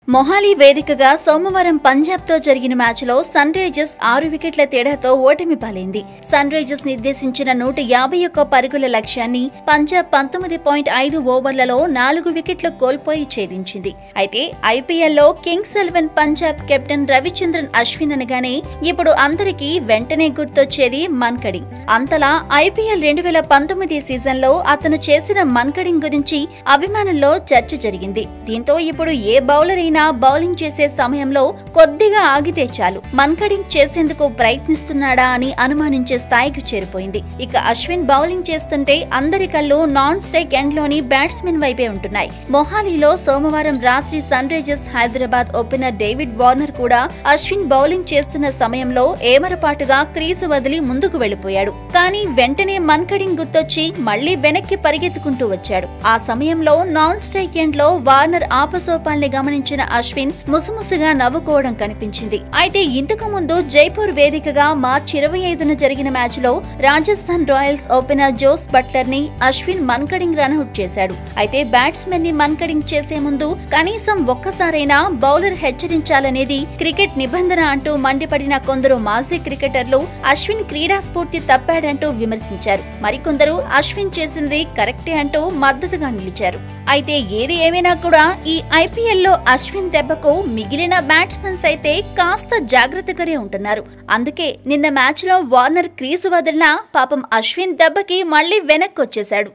మొహాలీ వేదికగా సోమవారం పంజాబ్ తో జరిగిన మ్యాచ్లో సన్ రైజర్స్ 6 వికెట్ల తేడాతో ఓటమి పాలైంది. సన్ రైజర్స్ నిర్దేశించిన 151 పరుగుల లక్ష్యాన్ని పంజాబ్ 19.5 ఓవర్లలో 4 వికెట్లు కోల్పోయి ఛేదించింది. అయితే ఐపీఎల్లో కింగ్స్ 11 పంజాబ్ కెప్టెన్ రవిచంద్రన్ అశ్విన్ అనగానే ఇప్పుడు అందరికీ వెంటనే గుర్తొచ్చేది మన్కడింగ్. అంతలా ఐపీఎల్ 2019 సీజన్లో అతను చేసిన మన్కడింగ్ గురించి అభిమానుల్లో చర్చ జరిగింది. దీంతో ఇప్పుడు ఏ బౌలర్ బౌలింగ్ చేసే సమయంలో కొద్దిగా ఆగితే చాలు మన్కడింగ్ చేసేందుకు ప్రయత్నిస్తున్నాడా అని అనుమానించే స్థాయికి చేరిపోయింది. ఇక అశ్విన్ బౌలింగ్ చేస్తుంటే అందరి కళ్ళు నాన్ స్ట్రైక్ ఎండ్ లోని బ్యాట్స్మెన్ వైపే ఉంటున్నాయి. మొహాలీలో సోమవారం రాత్రి Sunrisers Hyderabad opener David Warner కూడా అశ్విన్ బౌలింగ్ చేస్తున్న సమయంలో ఏమరపాటుగా క్రీజు వదిలి ముందుకు వెళ్లిపోయాడు. కానీ వెంటనే మన్కడింగ్ గుర్తొచ్చి మళ్లీ వెనక్కి పరిగెత్తుకుంటూ వచ్చాడు. ఆ సమయంలో నాన్ స్ట్రైక్ ఎండ్ లో వార్నర్ ఆపసోపాల్ని గమనించిన అశ్విన్ ముసుముసుగా నవ్వుకోవడం కనిపించింది. అయితే ఇంతకు ముందు జైపూర్ వేదికగా మార్చి 25న జరిగిన మ్యాచ్ లో Rajasthan Royals opener Jos Buttler ని అశ్విన్ మన్కడింగ్ రన్అట్ చేశాడు. అయితే బ్యాట్స్మెన్ ని మన్కడింగ్ చేసే ముందు కనీసం ఒక్కసారైనా బౌలర్ హెచ్చరించాలనేది క్రికెట్ నిబంధన అంటూ మండిపడిన కొందరు మాజీ క్రికెటర్లు అశ్విన్ క్రీడా స్ఫూర్తి తప్పాడంటూ విమర్శించారు. మరికొందరు అశ్విన్ చేసింది కరెక్టే అంటూ మద్దతుగా నిలిచారు. అయితే ఏది ఏమైనా కూడా ఈ ఐపీఎల్లో అశ్విన్ దెబ్బకు మిగిలిన బ్యాట్స్మెన్స్ అయితే కాస్త జాగ్రత్తగానే ఉంటున్నారు. అందుకే నిన్న మ్యాచ్ లో వార్నర్ క్రీజు వదిలినా పాపం అశ్విన్ దెబ్బకి మళ్లీ వెనక్కొచ్చేశాడు.